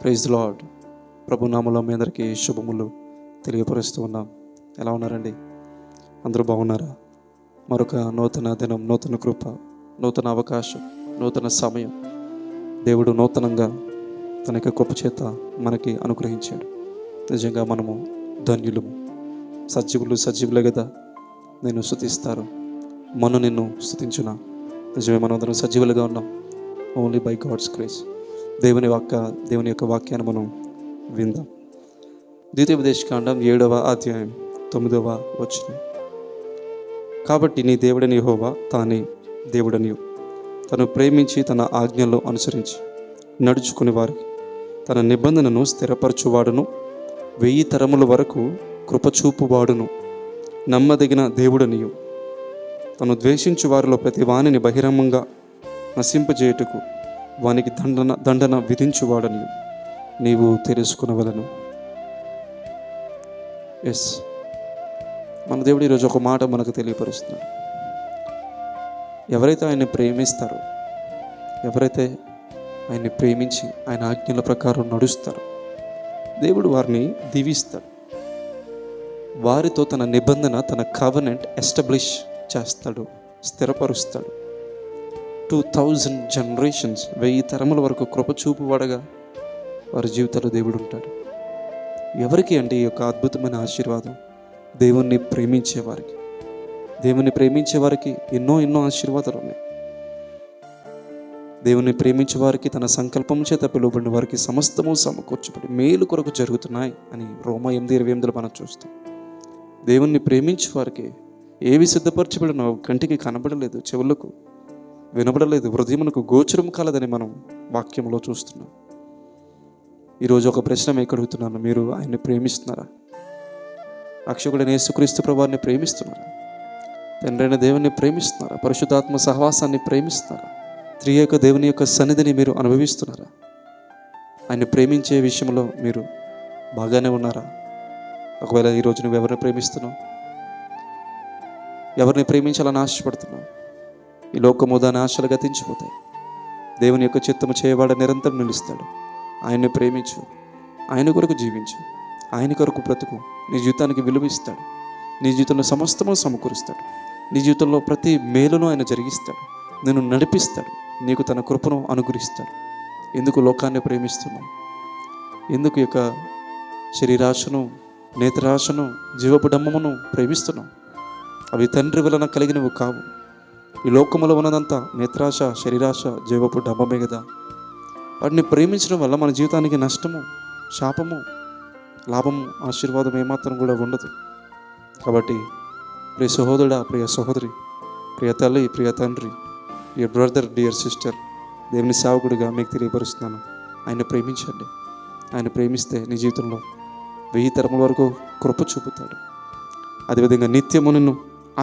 Praise the lord. ప్రభు నామములో మీ అందరికీ శుభములు తెలియపరుస్తూ ఉన్నాం. ఎలా ఉన్నారండి? అందరూ బాగున్నారా? మరొక నూతన దినం, నూతన కృప, నూతన అవకాశం, నూతన సమయం దేవుడు నూతనంగా తన యొక్క కృప చేత మనకి అనుగ్రహించాడు. నిజంగా మనము ధన్యులము. సజీవులే కదా నేను స్తుతిస్తారు, మను నిన్ను స్తుతించునా. నిజమే, మనం అందరం సజీవులుగా ఉన్నాం ఓన్లీ బై గాడ్స్ గ్రేస్. దేవుని యొక్క వాక్యాన్ని మనం విందాం. ద్వితీయోపదేశకాండం 7వ అధ్యాయం 9వ వచనం. కాబట్టి నీ దేవుడని యెహోవా తానే దేవుడనియు, తను ప్రేమించి తన ఆజ్ఞల్లో అనుసరించి నడుచుకుని వారికి తన నిబంధనను స్థిరపరచువాడును, 1000 తరముల వరకు కృపచూపువాడును, నమ్మదగిన దేవుడనియు, తను ద్వేషించు వారిలో ప్రతి వానిని బహిరంగంగా నశింపజేయుటకు వానికి దండన విధించువాడని నీవు తెలుసుకునవలను. ఎస్, మన దేవుడు ఈరోజు ఒక మాట మనకు తెలియపరుస్తున్నాడు. ఎవరైతే ఆయన్ని ప్రేమిస్తారో, ఎవరైతే ఆయన్ని ప్రేమించి ఆయన ఆజ్ఞల ప్రకారం నడుస్తారో, దేవుడు వారిని దీవిస్తాడు. వారితో తన నిబంధన, తన కవెనెంట్ ఎస్టాబ్లిష్ చేస్తాడు, స్థిరపరుస్తాడు. 2000 జనరేషన్స్, 1000 తరముల వరకు కృప చూపువాడగా వారి జీవితాల్లో దేవుడు ఉంటాడు. ఎవరికి అంటే ఈ యొక్క అద్భుతమైన ఆశీర్వాదం? దేవుణ్ణి ప్రేమించేవారికి. దేవుణ్ణి ప్రేమించే వారికి ఎన్నో ఆశీర్వాదాలు ఉన్నాయి. దేవుణ్ణి ప్రేమించే వారికి, తన సంకల్పం చేత పిలువబడిన వారికి సమస్తము సమకూర్చబడి మేలు కొరకు జరుగుతున్నాయి అని రోమా 8:28 మనం చూస్తాం. దేవుణ్ణి ప్రేమించే వారికి ఏవి సిద్ధపరచబడినో కంటికి కనబడలేదు, చెవులకు వినబడలేదు, హృదయమునకు గోచరం కాలేదని మనం వాక్యంలో చూస్తున్నాం. ఈరోజు ఒక ప్రశ్న మీకు అడుగుతున్నాను. మీరు ఆయన్ని ప్రేమిస్తున్నారా? రక్షకుడైన యేసుక్రీస్తు ప్రభువాన్ని ప్రేమిస్తున్నారా? తండ్రైన దేవుని ప్రేమిస్తున్నారా? పరిశుద్ధాత్మ సహవాసాన్ని ప్రేమిస్తున్నారా? త్రియేక దేవుని యొక్క సన్నిధిని మీరు అనుభవిస్తున్నారా? ఆయన్ని ప్రేమించే విషయంలో మీరు బాగానే ఉన్నారా? ఒకవేళ ఈరోజు నువ్వు ఎవరిని ప్రేమిస్తున్నావు? ఎవరిని ప్రేమించాలని ఆశపడుతున్నావు? ఈ లోకము దాని ఆశలు గతించిపోతాయి. దేవుని యొక్క చిత్తము చేయవాడ నిరంతరం నిలుస్తాడు. ఆయన్ని ప్రేమించు, ఆయన కొరకు జీవించు, ఆయన కొరకు బ్రతుకు. నీ జీవితానికి విలువ ఇస్తాడు. నీ జీవితంలో సమస్తము సమకూరుస్తాడు. నీ జీవితంలో ప్రతి మేలును ఆయన జరిగిస్తాడు. నిన్ను నడిపిస్తాడు. నీకు తన కృపను అనుగ్రహిస్తాడు. ఎందుకు లోకాన్ని ప్రేమిస్తున్నావు? ఎందుకు యొక్క శరీరాశను, నేత్రాశను, జీవపు డమ్మమును ప్రేమిస్తున్నావు? అవి తండ్రి వలన కలిగినవి కావు. ఈ లోకములో ఉన్నదంతా నేత్రాశ, శరీరాశ, జీవపు డబ్బమే కదా. వాటిని ప్రేమించడం వల్ల మన జీవితానికి నష్టము, శాపము, లాభము, ఆశీర్వాదం ఏమాత్రం కూడా ఉండదు. కాబట్టి ప్రియ సహోదరుడా, ప్రియ సహోదరి, ప్రియ తల్లి, ప్రియ తండ్రి, డియర్ బ్రదర్, డియర్ సిస్టర్, దేవుని సేవకుడిగా మీకు తెలియపరుస్తున్నాను. ఆయన ప్రేమించండి. ఆయన ప్రేమిస్తే నీ జీవితంలో 1000 తరముల వరకు కృప చూపుతాడు. అదేవిధంగా నిత్యము నిన్ను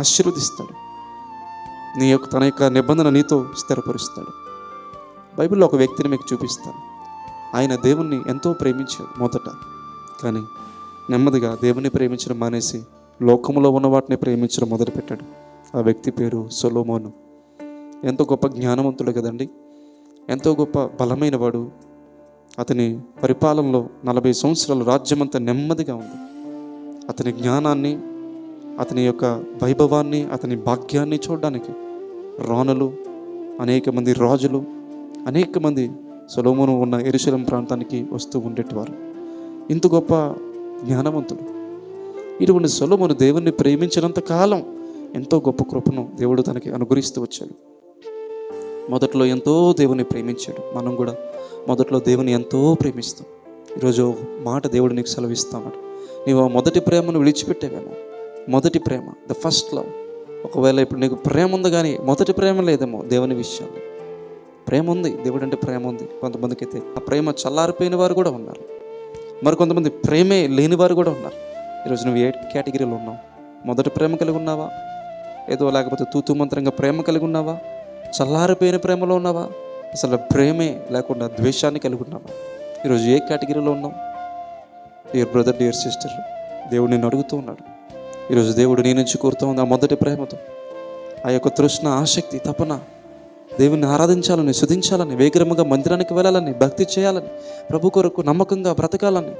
ఆశీర్వదిస్తాడు. తన యొక్క నిబంధన నీతో స్థిరపరుస్తాడు. బైబిల్లో ఒక వ్యక్తిని మీకు చూపిస్తాను. ఆయన దేవుణ్ణి ఎంతో ప్రేమించాడు మొదట, కానీ నెమ్మదిగా దేవుణ్ణి ప్రేమించడం మానేసి లోకములో ఉన్న వాటిని ప్రేమించడం మొదలుపెట్టాడు. ఆ వ్యక్తి పేరు సొలొమోను. ఎంతో గొప్ప జ్ఞానవంతుడు కదండి, ఎంతో గొప్ప బలమైన వాడు. అతని పరిపాలనలో 40 సంవత్సరాలు రాజ్యమంతా నెమ్మదిగా ఉంది. అతని జ్ఞానాన్ని, అతని యొక్క వైభవాన్ని, అతని భాగ్యాన్ని చూడడానికి రాణులు, అనేక మంది రాజులు, అనేక మంది సొలొమోను ఉన్న యెరూషలేము ప్రాంతానికి వస్తూ ఉండేటివారు. ఇంత గొప్ప జ్ఞానవంతుడు. ఇటువంటి సొలొమోను దేవుణ్ణి ప్రేమించినంత కాలం ఎంతో గొప్ప కృపను దేవుడు తనకి అనుగ్రహిస్తూ వచ్చాడు. మొదట్లో ఎంతో దేవుని ప్రేమించాడు. మనం కూడా మొదట్లో దేవుని ఎంతో ప్రేమిస్తాం. ఈరోజు మాట దేవుడు నీకు సెలవిస్తామట. నీవు మొదటి ప్రేమను విడిచిపెట్టేవేమో. మొదటి ప్రేమ, ద ఫస్ట్ లవ్. ఒకవేళ ఇప్పుడు నీకు ప్రేమ ఉంది కానీ మొదటి ప్రేమ లేదేమో దేవుని విషయాల్లో. ప్రేమ ఉంది, దేవుడు అంటే ప్రేమ ఉంది. కొంతమందికి అయితే ఆ ప్రేమ చల్లారిపోయిన వారు కూడా ఉన్నారు. మరి కొంతమంది ప్రేమే లేని వారు కూడా ఉన్నారు. ఈరోజు నువ్వు ఏ కేటగిరీలో ఉన్నావు? మొదటి ప్రేమ కలిగి ఉన్నావా? ఏదో లేకపోతే తూతు మంత్రంగా ప్రేమ కలిగి ఉన్నావా? చల్లారిపోయిన ప్రేమలో ఉన్నావా? అసలు ప్రేమే లేకుండా ద్వేషాన్ని కలిగి ఉన్నావా? ఈరోజు ఏ కేటగిరీలో ఉన్నావు? డియర్ బ్రదర్, డియర్ సిస్టర్, దేవుడు నిన్ను అడుగుతూ ఉన్నాడు. ఈరోజు దేవుడు నీ నుంచి కోరుతూ ఉంది ఆ మొదటి ప్రేమతో, ఆ యొక్క తృష్ణ, ఆసక్తి, తపన. దేవుని ఆరాధించాలని, స్తుతించాలని, వేగరముగా మందిరానికి వెళ్ళాలని, భక్తి చేయాలని, ప్రభు కొరకు నమ్మకంగా బ్రతకాలని,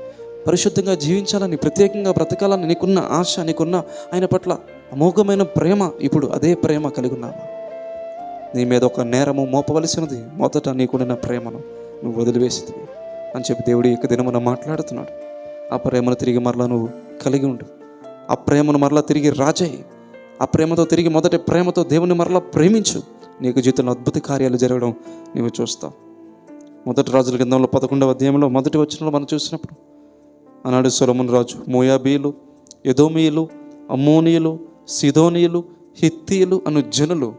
పరిశుద్ధంగా జీవించాలని, ప్రత్యేకంగా బ్రతకాలని నీకున్న ఆశ, నీకున్న ఆయన పట్ల అమోఘమైన ప్రేమ, ఇప్పుడు అదే ప్రేమ కలిగి ఉన్నావా? నీ మీద ఒక నేరము మోపవలసినది, మొదట నీకున్న ప్రేమను నువ్వు వదిలివేసితివి అని చెప్పి దేవుడి యొక్క దినమున మాట్లాడుతున్నాడు. ఆ ప్రేమను తిరిగి మరలా నువ్వు కలిగి ఉండు. ఆ ప్రేమను మరలా తిరిగి రాజయ్యి. ఆ ప్రేమతో తిరిగి మొదటి ప్రేమతో దేవుని మరలా ప్రేమించు. నీకు జీవితంలో అద్భుత కార్యాలు జరగడం నీవు చూస్తావు. మొదటి రాజుల గ్రంథంలో 11వ అధ్యాయంలో మొదటి వచనంలో మనం చూసినప్పుడు, ఆనాడు సొలొమోను రాజు మోయాబీయులు, ఎదోమీయులు, అమ్మోనీయులు, సిదోనీయులు, హిత్తీయులు అను జనులు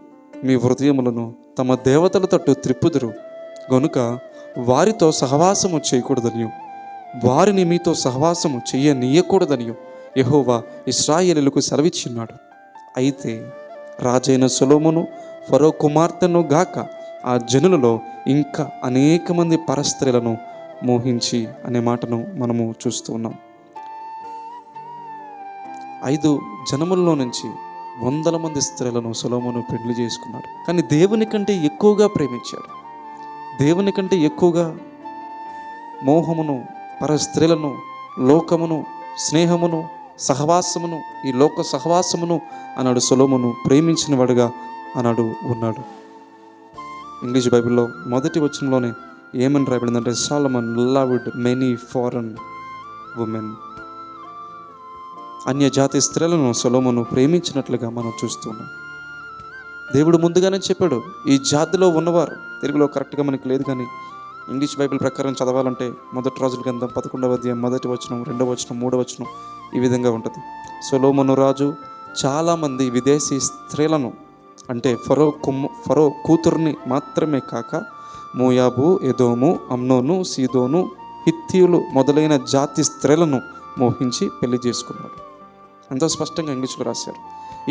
మీ హృదయములను తమ దేవతల తట్టు త్రిప్పుదురు గనుక వారితో సహవాసము చేయకూడదనియు, వారిని మీతో సహవాసము చెయ్యనీయకూడదనియు యెహోవా ఇశ్రాయేలీయులకు సెలవిచ్చున్నాడు. అయితే రాజైన సొలొమోను ఫరో కుమార్తెను గాక ఆ జనులలో ఇంకా అనేక మంది పరస్త్రీలను మోహించి అనే మాటను మనము చూస్తూ ఉన్నాం. 5 జనముల్లో నుంచి 100 మంది స్త్రీలను సొలొమోను పెళ్లి చేసుకున్నాడు. కానీ దేవుని కంటే ఎక్కువగా ప్రేమించాడు. దేవుని కంటే ఎక్కువగా మోహమును, పరస్త్రీలను, లోకమును, స్నేహమును, సహవాసమును, ఈ లోక సహవాసమును అన్నాడు సొలొమోను ప్రేమించిన వాడుగా అన్నాడు ఉన్నాడు. ఇంగ్లీష్ బైబిల్లో మొదటి వచనంలోనే ఏమని రాయబడిందంటే, సొలొమన్ లవ్డ్ మెనీ ఫారెన్ ఉమెన్. అన్య జాతి స్త్రీలను సొలొమోను ప్రేమించినట్లుగా మనం చూస్తున్నాం. దేవుడు ముందుగానే చెప్పాడు, ఈ జాతిలో ఉన్నవారు, తెలుగులో కరెక్ట్గా మనకి లేదు కానీ ఇంగ్లీష్ బైబిల్ ప్రకారం చదవాలంటే మొదటి రాజుల గ్రంథం 11వ అధ్యాయం 1వ వచనం, 2వ వచనం, 3వ వచనం ఈ విధంగా ఉంటుంది. సొలొమోను రాజు చాలామంది విదేశీ స్త్రీలను, అంటే ఫరో కూతుర్ని మాత్రమే కాక మోయాబు, ఎదోము, అమ్నోను, సీదోను, హిత్తీయులు మొదలైన జాతి స్త్రీలను మోహించి పెళ్లి చేసుకున్నాడు. ఎంతో స్పష్టంగా ఇంగ్లీష్లో రాశారు.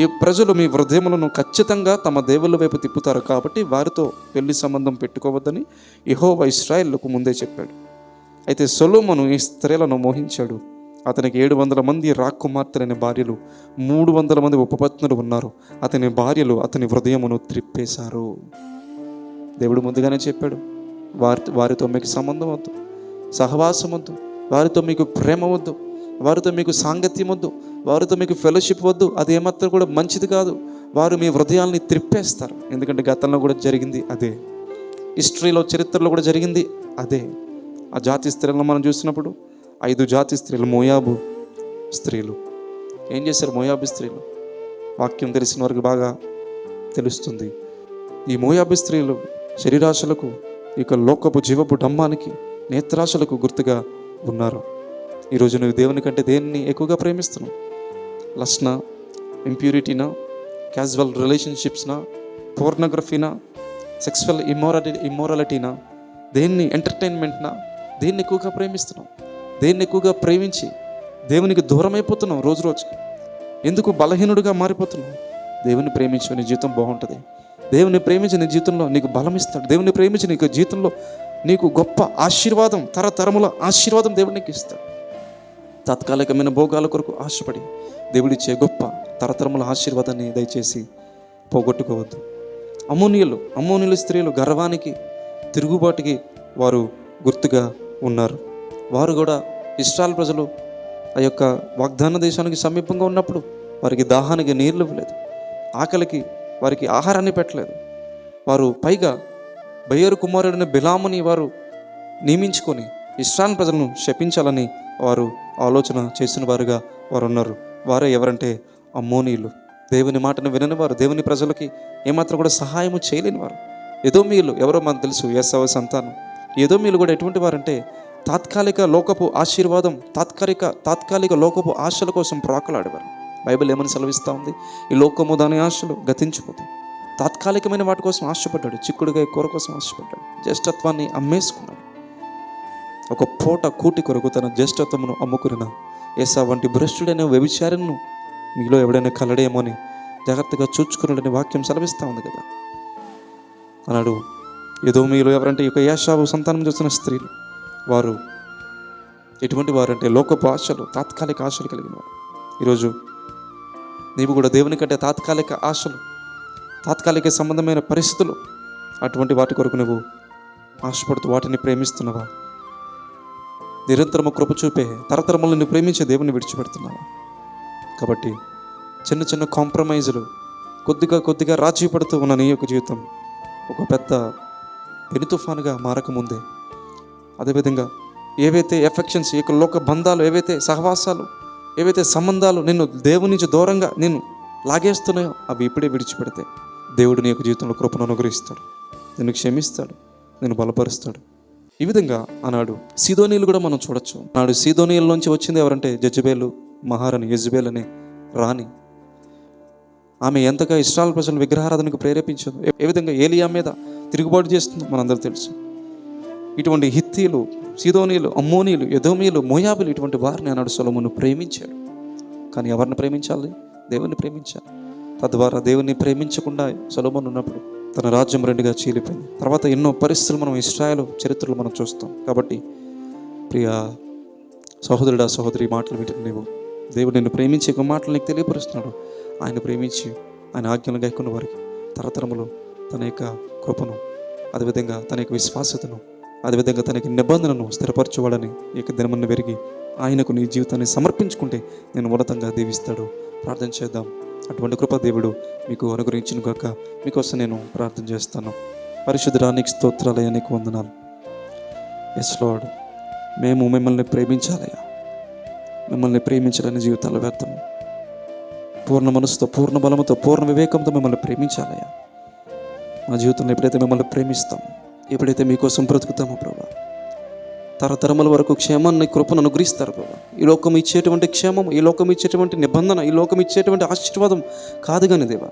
ఈ ప్రజలు మీ హృదయములను ఖచ్చితంగా తమ దేవుళ్ళ వైపు తిప్పుతారు కాబట్టి వారితో పెళ్లి సంబంధం పెట్టుకోవద్దని యెహోవా ఇశ్రాయేలుకు ముందే చెప్పాడు. అయితే సొలొమోను ఈ స్త్రీలను మోహించాడు. అతనికి 700 మంది రాకుమార్తెలైన భార్యలు, 300 మంది ఉపపత్నులు ఉన్నారు. అతని భార్యలు అతని హృదయమును త్రిప్పేశారు. దేవుడు ముందుగానే చెప్పాడు, వారితో మీకు సంబంధం వద్దు, సహవాసం వద్దు, వారితో మీకు ప్రేమ వద్దు, వారితో మీకు సాంగత్యం వద్దు, వారితో మీకు ఫెలోషిప్ వద్దు. అది ఏమాత్రం కూడా మంచిది కాదు. వారు మీ హృదయాల్ని త్రిప్పేస్తారు. ఎందుకంటే గతంలో కూడా జరిగింది అదే, హిస్టరీలో, చరిత్రలో కూడా జరిగింది అదే. ఆ జాతి స్త్రీలను మనం చూసినప్పుడు 5 జాతి స్త్రీలు, మోయాబు స్త్రీలు ఏం చేశారు? మోయాబు స్త్రీలు, వాక్యం తెలిసిన వారికి బాగా తెలుస్తుంది. ఈ మోయాబు స్త్రీలు శరీరాశలకు, ఇక లోకపు జీవపు డంబానికి, నేత్రాశలకు గుర్తుగా ఉన్నారు. ఈరోజు నువ్వు దేవుని కంటే దేన్ని ఎక్కువగా ప్రేమిస్తున్నావు? లస్నా, ఇంప్యూరిటీనా, క్యాజువల్ రిలేషన్షిప్స్నా, పోర్నోగ్రఫీనా, సెక్సువల్ ఇమ్మోరాలిటీనా, దేన్ని, ఎంటర్టైన్మెంట్నా, దేన్ని ఎక్కువగా ప్రేమిస్తున్నావు? దేన్ని ఎక్కువగా ప్రేమించి దేవునికి దూరం అయిపోతున్నావు రోజు రోజుకి? ఎందుకు బలహీనుడిగా మారిపోతున్నావు? దేవుని ప్రేమించి నీ జీవితం బాగుంటుంది. దేవుని ప్రేమించి నీ జీవితంలో నీకు బలం ఇస్తాడు. దేవుని ప్రేమించి నీకు జీవితంలో నీకు గొప్ప ఆశీర్వాదం, తరతరముల ఆశీర్వాదం దేవుడు నీకు ఇస్తాడు. తాత్కాలికమైన భోగాల కొరకు ఆశపడి దేవుడిచ్చే గొప్ప తరతరముల ఆశీర్వాదాన్ని దయచేసి పోగొట్టుకోవద్దు. అమ్మోనీయులు స్త్రీలు గర్వానికి, తిరుగుబాటుకి వారు గుర్తుగా ఉన్నారు. వారు కూడా ఇశ్రాయేలు ప్రజలు ఆ యొక్క వాగ్దాన దేశానికి సమీపంగా ఉన్నప్పుడు వారికి దాహానికి నీళ్లు ఇవ్వలేదు, ఆకలికి వారికి ఆహారాన్ని పెట్టలేదు. వారు పైగా బయరు కుమారుడిని బిలాముని వారు నియమించుకొని ఇశ్రాయేలు ప్రజలను శపించాలని వారు ఆలోచన చేసిన వారుగా వారు ఉన్నారు. వారే ఎవరంటే అమ్మోనీయులు. దేవుని మాటను వినని వారు, దేవుని ప్రజలకి ఏమాత్రం కూడా సహాయము చేయలేని వారు. ఎదోమీయులు ఎవరో మనకు తెలుసు, ఏశావు సంతానం. ఎదోమీయులు కూడా ఎటువంటి వారంటే తాత్కాలిక లోకపు ఆశీర్వాదం, తాత్కాలిక లోకపు ఆశల కోసం ప్రాకులాడేవారు. బైబిల్ ఏమని సెలవిస్తూ ఉంది? ఈ లోకము దాని ఆశలు గతించిపోతాయి. తాత్కాలికమైన వాటి కోసం ఆశపడ్డాడు, చిక్కుడుగా కూర కోసం ఆశపడ్డాడు, జ్యేష్ఠత్వాన్ని అమ్మేసుకున్నాడు. ఒక పూట కూటి కొరకు తన జ్యేష్ఠత్వమును అమ్ముకున్న ఏశావు వంటి భ్రష్టుడైన వ్యభిచారిను మీలో ఎవడైనా కలడేమో అని జాగ్రత్తగా చూచుకున్నాడని వాక్యం సెలవిస్తూ ఉంది కదా. అన్నాడు ఎదోమీయులు ఎవరంటే ఇక ఏశావు సంతానం చేస్తున్న స్త్రీలు. వారు ఎటువంటి వారంటే లోకపు ఆశలు, తాత్కాలిక ఆశలు కలిగిన వారు. ఈరోజు నీవు కూడా దేవుని కంటే తాత్కాలిక ఆశలు, తాత్కాలిక సంబంధమైన పరిస్థితులు, అటువంటి వాటి కొరకు నువ్వు ఆశపడుతూ వాటిని ప్రేమిస్తున్నావా? నిరంతరము కృప చూపే తరతరములను నువ్వు ప్రేమించే దేవుని విడిచిపెడుతున్నావా? కాబట్టి చిన్న చిన్న కాంప్రమైజులు, కొద్దిగా రాజీ పడుతూ ఉన్న నీ యొక్క జీవితం ఒక పెద్ద పెను తుఫానుగా మారకముందే, అదేవిధంగా ఏవైతే ఎఫెక్షన్స్, ఈ యొక్క లోక బంధాలు, ఏవైతే సహవాసాలు, ఏవైతే సంబంధాలు నిన్ను దేవుని నుంచి దూరంగా నిన్ను లాగేస్తున్నాయో అవి ఇప్పుడే విడిచిపెడితే దేవుడు నీ యొక్క జీవితంలో కృపను అనుగ్రహిస్తాడు, నిన్ను క్షమిస్తాడు, నిన్ను బలపరుస్తాడు. ఈ విధంగా ఆనాడు సీదోనీయులు కూడా మనం చూడొచ్చు. నాడు సీదోనీయుల నుంచి వచ్చింది ఎవరంటే జెజబేలు మహారాణి, యెజబేల్ అనే రాణి. ఆమె ఎంతగా ఇశ్రాయేలు ప్రజలను విగ్రహారాధనకు ప్రేరేపించింది, ఏ విధంగా ఏలియా మీద తిరుగుబాటు చేస్తుందో మనందరూ తెలుసు. ఇటువంటి హిత్తీలు, సీదోనీయులు, అమ్మోనీయులు, ఎదోమీయులు, మోయాబులు, ఇటువంటి వారిని ఆనాడు సొలొమోను ప్రేమించాడు. కానీ ఎవరిని ప్రేమించాలి? దేవుని ప్రేమించాలి. తద్వారా దేవుని ప్రేమించకుండా సొలొమోను ఉన్నప్పుడు తన రాజ్యం రెండుగా చీలిపోయింది. తర్వాత ఎన్నో పరిస్థితులు మనం ఇశ్రాయేలు చరిత్రలో మనం చూస్తాం. కాబట్టి ప్రియ సహోదరుడా, సహోదరి, మాటలు వింటున్న నీవు, దేవుడు నిన్ను ప్రేమించే ఒక మాటలు నీకు తెలియపరుస్తున్నాడు. ఆయన ప్రేమించి ఆయన ఆజ్ఞలు గైకొన్న వారికి తరతరములు తన యొక్క కృపను, అదేవిధంగా తన యొక్క విశ్వాసతను, అదేవిధంగా తన యొక్క నిబంధనను స్థిరపరచువాడని ఈ యొక్క దినమును వెరిగి ఆయనకు నీ జీవితాన్ని సమర్పించుకుంటే నేను ఉన్నతంగా దీవిస్తాడు. ప్రార్థన చేద్దాం. అటువంటి కృప దేవుడు మీకు అనుగ్రహించిన గాక. మీకోసం నేను ప్రార్థన చేస్తాను. పరిశుద్ధుడా, నీకు స్తోత్రాలయ్యా, నీకు వందనాలు. ఎస్ లార్డ్, మేము మిమ్మల్ని ప్రేమించాలయ్యా. మిమ్మల్ని ప్రేమించాలని జీవితాలు వ్యర్థము. పూర్ణ మనసుతో, పూర్ణ బలముతో, పూర్ణ వివేకంతో మిమ్మల్ని ప్రేమించాలయ్యా. మా జీవితంలో ఎప్పుడైతే మిమ్మల్ని ప్రేమిస్తామో, ఎప్పుడైతే మీకోసం బ్రతుకుతామో ప్రభా, తరతరముల వరకు క్షేమాన్ని, కృపను అనుగ్రహిస్తారు ప్రభా. ఈ లోకం ఇచ్చేటువంటి క్షేమం, ఈ లోకం ఇచ్చేటువంటి నిబంధన, ఈ లోకం ఇచ్చేటువంటి ఆశీర్వాదం కాదు కానీ దేవా,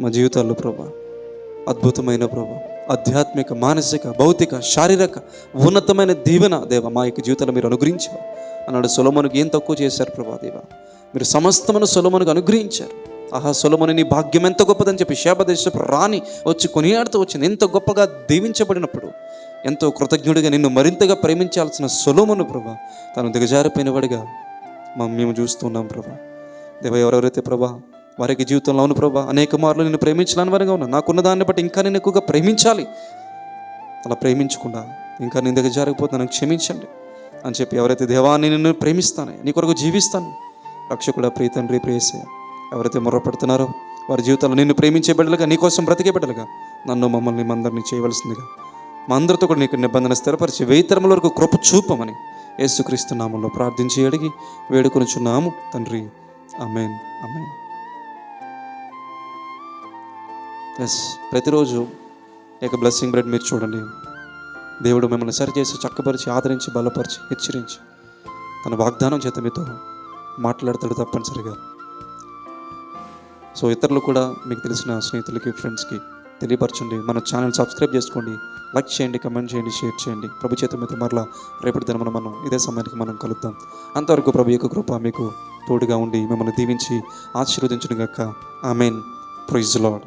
మా జీవితాల్లో ప్రభా అద్భుతమైన ప్రభా ఆధ్యాత్మిక, మానసిక, భౌతిక, శారీరక ఉన్నతమైన దీవెన దేవా మా యొక్క జీవితాలు మీరు అనుగ్రహించారు. అన్నాడు సొలొమోనుకు ఏం తక్కువ చేశారు ప్రభా దేవా? మీరు సమస్తమైన సొలొమోనుకు అనుగ్రహించారు. ఆహా, సొలొమోను నీ భాగ్యం ఎంత గొప్పదని చెప్పి షేబ దేశపు రాణి వచ్చి కొనియాడుతూ వచ్చింది. ఎంత గొప్పగా దీవించబడినప్పుడు ఎంతో కృతజ్ఞుడిగా నిన్ను మరింతగా ప్రేమించాల్సిన సొలొమోను ప్రభా తాను దిగజారిపోయిన వాడిగా మేము చూస్తున్నాం ప్రభా. దేవ, ఎవరెవరైతే ప్రభా వారికి జీవితంలో అవును ప్రభా అనేక మార్లు నిన్ను ప్రేమించలేని వారిగా ఉన్నా, నాకున్న దాన్ని బట్టి ఇంకా నేను ఎక్కువగా ప్రేమించాలి, అలా ప్రేమించకుండా ఇంకా నేను దిగజారిపోతున్నాను, క్షమించండి అని చెప్పి ఎవరైతే దేవాన్ని నిన్ను ప్రేమిస్తానే, నీ కొరకు జీవిస్తాను రక్షకుడా, ప్రియ తండ్రి, ప్రియసే, ఎవరైతే మొర్రపడుతున్నారో వారి జీవితాల్లో నిన్ను ప్రేమించే బిడ్డలుగా, నీకోసం బ్రతికే బిడ్డలుగా నన్ను, మమ్మల్ని, అందరినీ చేయవలసిందిగా మా అందరితో కూడా నీకు నిబంధన స్థిరపరిచి 1000 తరముల వరకు కృప చూపమని యేసుక్రీస్తు నామంలో ప్రార్థించి అడిగి వేడుకొనుచున్నాము తండ్రి. ఆమేన్, ఆమేన్. ఎస్, ప్రతిరోజు ఈ యొక్క బ్లెస్సింగ్ బ్రెడ్ మీరు చూడండి. దేవుడు మిమ్మల్ని సరిచేసి, చక్కపరిచి, ఆదరించి, బలపరిచి, హెచ్చరించి తన వాగ్దానం చేత మీతో మాట్లాడతాడు తప్పనిసరిగా. సో ఇతరులు కూడా మీకు తెలిసిన స్నేహితులకి, ఫ్రెండ్స్కి తెలియపరచండి. మన ఛానల్ సబ్స్క్రైబ్ చేసుకోండి, లైక్ చేయండి, కమెంట్ చేయండి, షేర్ చేయండి. ప్రభు చేత మీద మరలా రేపటి దిన మనం ఇదే సమయానికి మనం కలుద్దాం. అంతవరకు ప్రభు యొక్క కృప మీకు తోడుగా ఉండి మిమ్మల్ని దీవించి ఆశీర్వదించును గాక. ఆమేన్. Praise the lord.